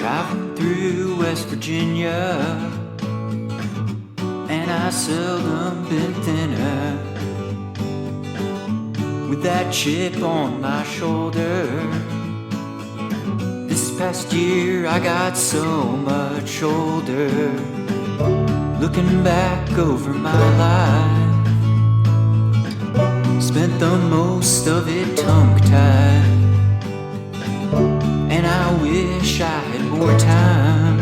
driving through West Virginia, and I seldom been thinner, with that chip on my shoulder. This past year I got so much older, looking back over my life, spent the most of it tongue-tied, and I wish I had more time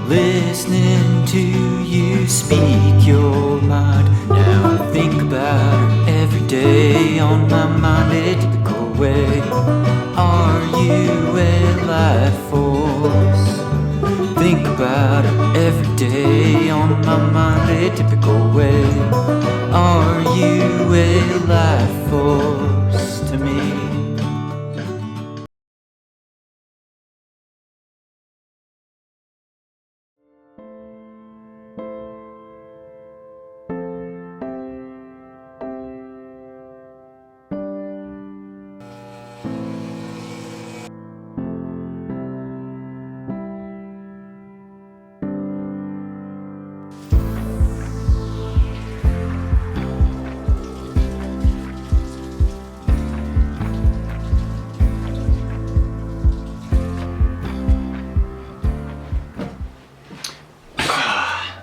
listening to you speak your mind. Now I think about her every day, on my mind a typical way. Are you a life force? Think about her every day, on my mind a typical way. Are you a life force to me?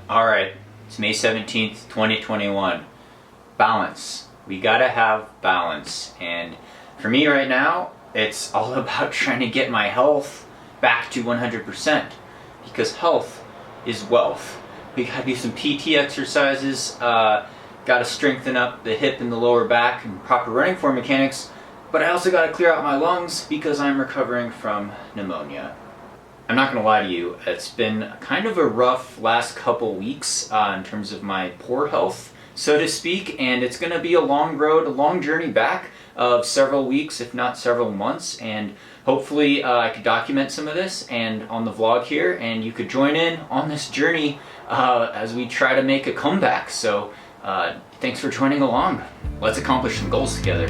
Alright, it's May 17th, 2021. Balance. We gotta have balance. And for me right now, it's all about trying to get my health back to 100%. Because health is wealth. We gotta do some PT exercises, gotta strengthen up the hip and the lower back, and proper running form mechanics. But I also gotta clear out my lungs because I'm recovering from pneumonia. I'm not gonna lie to you, it's been kind of a rough last couple weeks in terms of my poor health, so to speak, and it's gonna be a long road, a long journey back of several weeks, if not several months, and hopefully I could document some of this and on the vlog here, and you could join in on this journey as we try to make a comeback. So thanks for joining along. Let's accomplish some goals together.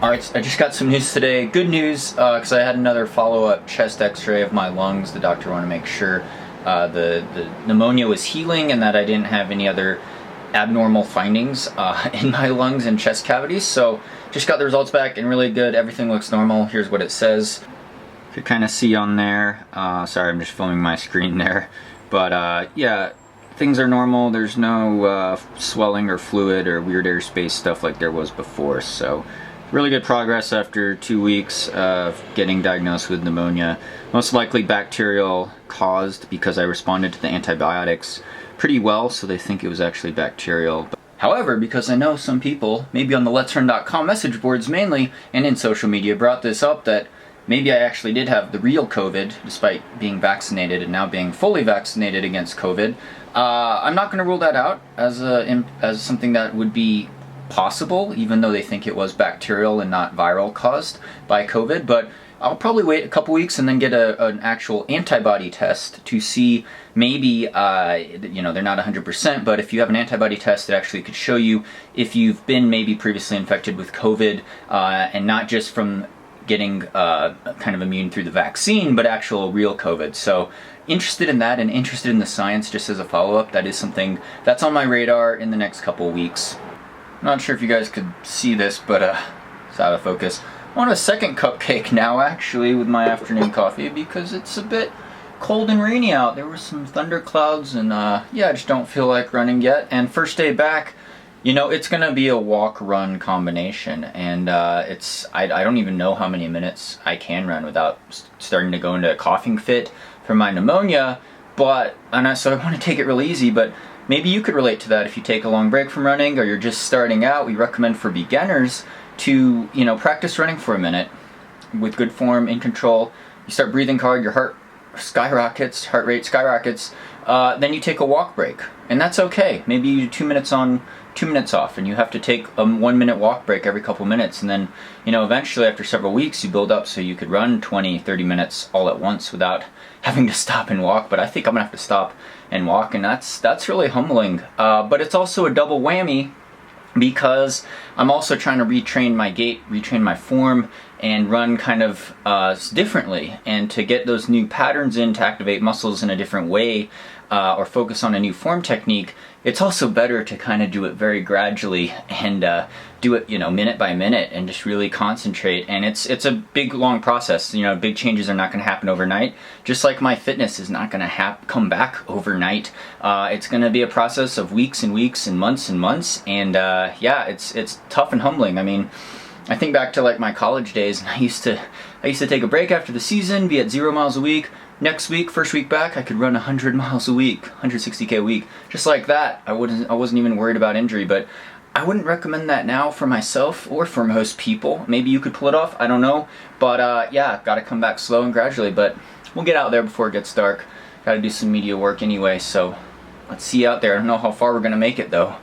Alright, I just got some news today. Good news, because I had another follow-up chest x-ray of my lungs. The doctor wanted to make sure the pneumonia was healing and that I didn't have any other abnormal findings in my lungs and chest cavities. So just got the results back and really good. Everything looks normal. Here's what it says. You could kind of see on there. Sorry, I'm just filming my screen there. But yeah, things are normal. There's no swelling or fluid or weird airspace stuff like there was before. So really good progress after 2 weeks of getting diagnosed with pneumonia. Most likely bacterial caused because I responded to the antibiotics pretty well, so they think it was actually bacterial. However, because I know some people, maybe on the Let'sRun.com message boards mainly, and in social media, brought this up that maybe I actually did have the real COVID, despite being vaccinated and now being fully vaccinated against COVID. I'm not going to rule that out as something that would be possible, even though they think it was bacterial and not viral caused by COVID. But I'll probably wait a couple weeks and then get an actual antibody test to see maybe, you know, they're not 100%, but if you have an antibody test, it actually could show you if you've been maybe previously infected with COVID, and not just from getting kind of immune through the vaccine, but actual real COVID. So interested in that and interested in the science just as a follow-up. That is something that's on my radar in the next couple weeks. I'm not sure if you guys could see this, but it's out of focus. I want a second cupcake now, actually, with my afternoon coffee because it's a bit cold and rainy out. There were some thunderclouds and yeah, I just don't feel like running yet. And first day back, you know, it's gonna be a walk-run combination, and I don't even know how many minutes I can run without starting to go into a coughing fit from my pneumonia. So I want to take it really easy, but maybe you could relate to that if you take a long break from running or you're just starting out. We recommend for beginners to, you know, practice running for a minute with good form, in control. You start breathing hard, your heart rate skyrockets, then you take a walk break, and that's okay. Maybe you do 2 minutes on, 2 minutes off, and you have to take a 1 minute walk break every couple minutes, and then, you know, eventually after several weeks you build up so you could run 20-30 minutes all at once without having to stop and walk. But I think I'm gonna have to stop and walk, and that's really humbling, but it's also a double whammy because I'm also trying to retrain my gait, retrain my form, and run kind of differently, and to get those new patterns in, to activate muscles in a different way, or focus on a new form technique. It's also better to kind of do it very gradually and do it, you know, minute by minute, and just really concentrate. And it's a big, long process. You know, big changes are not going to happen overnight. Just like my fitness is not going to come back overnight. It's going to be a process of weeks and weeks and months, and yeah, it's tough and humbling. I mean, I think back to like my college days, and I used to take a break after the season, be at 0 miles a week. Next week, first week back, I could run 100 miles a week, 160K a week, just like that. I wasn't even worried about injury, but I wouldn't recommend that now for myself or for most people. Maybe you could pull it off, I don't know. But yeah, gotta come back slow and gradually, but we'll get out there before it gets dark. Gotta do some media work anyway, so let's see you out there. I don't know how far we're gonna make it though.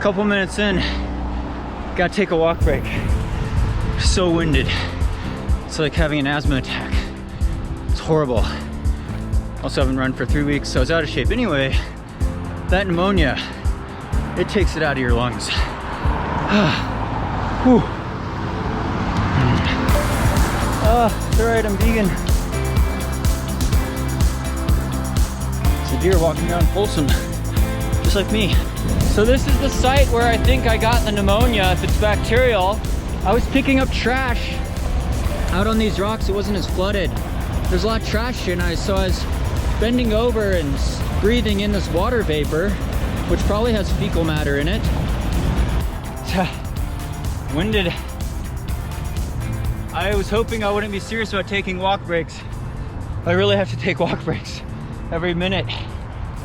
Couple minutes in, gotta take a walk break. So winded. It's like having an asthma attack. It's horrible. Also haven't run for 3 weeks, so I was out of shape. Anyway, that pneumonia, it takes it out of your lungs. Whew. It's alright, I'm vegan. It's a deer walking around Folsom, just like me. So this is the site where I think I got the pneumonia, if it's bacterial. I was picking up trash out on these rocks. It wasn't as flooded. There's a lot of trash here, and so I was bending over and breathing in this water vapor, which probably has fecal matter in it. Winded. I was hoping I wouldn't be serious about taking walk breaks. I really have to take walk breaks every minute.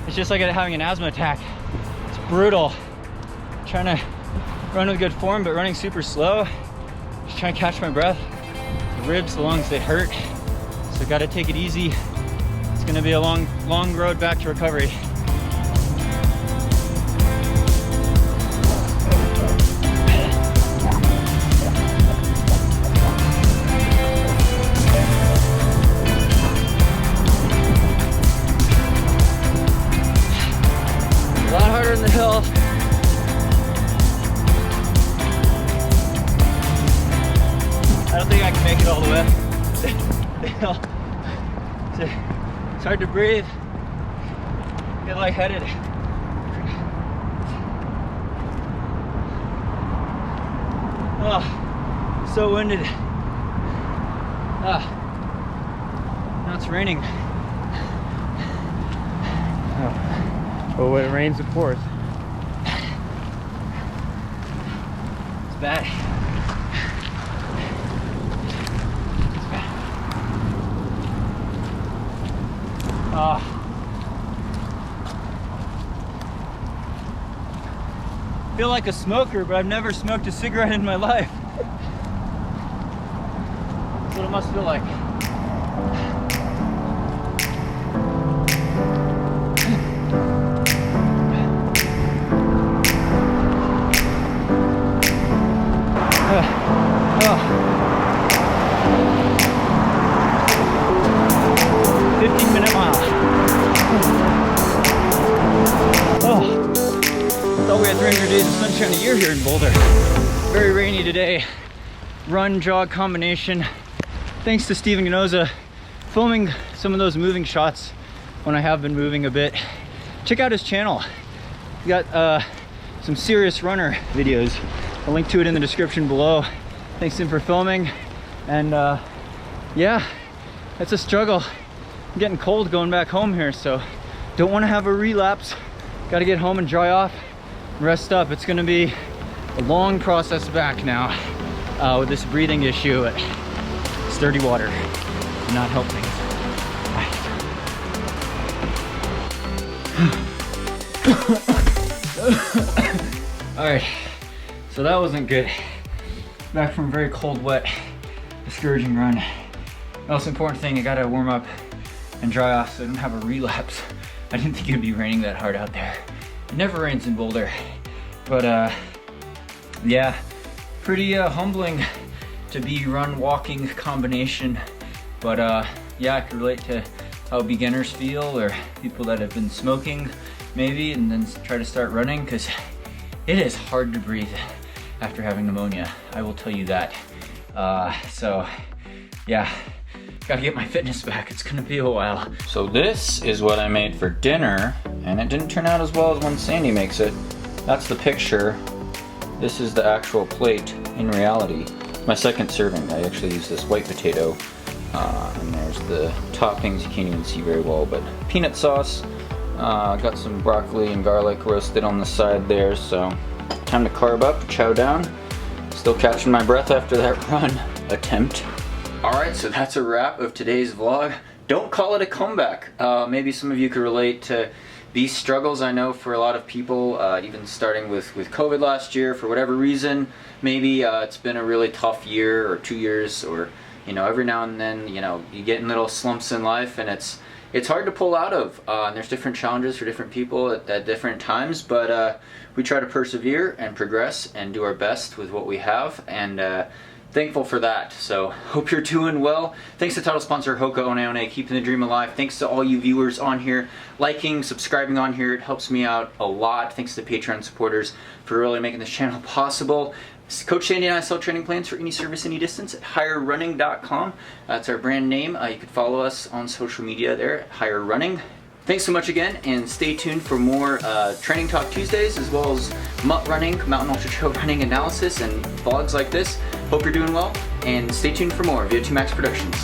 It's just like having an asthma attack. It's brutal. Trying to run with good form, but running super slow. Just trying to catch my breath. The ribs, the lungs, they hurt. So gotta take it easy. It's gonna be a long road back to recovery. A lot harder in the hill. I don't think I can make it all the way. It's hard to breathe. Get lightheaded. Oh, so winded. Now it's raining. Oh, when it rains, it pours. It's bad. I feel like a smoker, but I've never smoked a cigarette in my life. That's what it must feel like. Thought we had 300 days of sunshine a year here in Boulder. Very rainy today. Run, jog combination. Thanks to Steven Ganoza filming some of those moving shots when I have been moving a bit. Check out his channel. He got some serious runner videos. I'll link to it in the description below. Thanks to him for filming. And yeah, it's a struggle. I'm getting cold going back home here, so don't want to have a relapse. Got to get home and dry off, rest up. It's going to be a long process back now with this breathing issue. Sturdy water did not help things. All right, so that wasn't good. Back from a very cold, wet, discouraging run. Most important thing, I got to warm up and dry off so I don't have a relapse. I didn't think it'd be raining that hard out there. It never rains in Boulder, but yeah, pretty humbling to be run-walking combination. But yeah, I can relate to how beginners feel, or people that have been smoking maybe and then try to start running, because it is hard to breathe after having pneumonia. I will tell you that. So yeah. Gotta get my fitness back. It's gonna be a while. So this is what I made for dinner, and it didn't turn out as well as when Sandy makes it. That's the picture. This is the actual plate in reality. My second serving. I actually used this white potato, and there's the toppings. You can't even see very well, but peanut sauce. Got some broccoli and garlic roasted on the side there, so time to carb up, chow down. Still catching my breath after that run attempt. Alright, so that's a wrap of today's vlog. Don't call it a comeback. Maybe some of you could relate to these struggles. I know for a lot of people, even starting with COVID last year, for whatever reason, maybe it's been a really tough year or 2 years, or you know, every now and then, you know, you get in little slumps in life, and it's hard to pull out of. And there's different challenges for different people at different times, but we try to persevere and progress and do our best with what we have, and thankful for that. So hope you're doing well. Thanks to title sponsor Hoka One, keeping the dream alive. Thanks to all you viewers on here, liking, subscribing on here. It helps me out a lot. Thanks to Patreon supporters for really making this channel possible. Coach Sandy and I sell training plans for any service, any distance at HigherRunning.com. That's our brand name. You can follow us on social media there at Higher Running. Thanks so much again, and stay tuned for more Training Talk Tuesdays, as well as MUT running, mountain ultra trail running analysis, and vlogs like this. Hope you're doing well, and stay tuned for more VO2 Max Productions.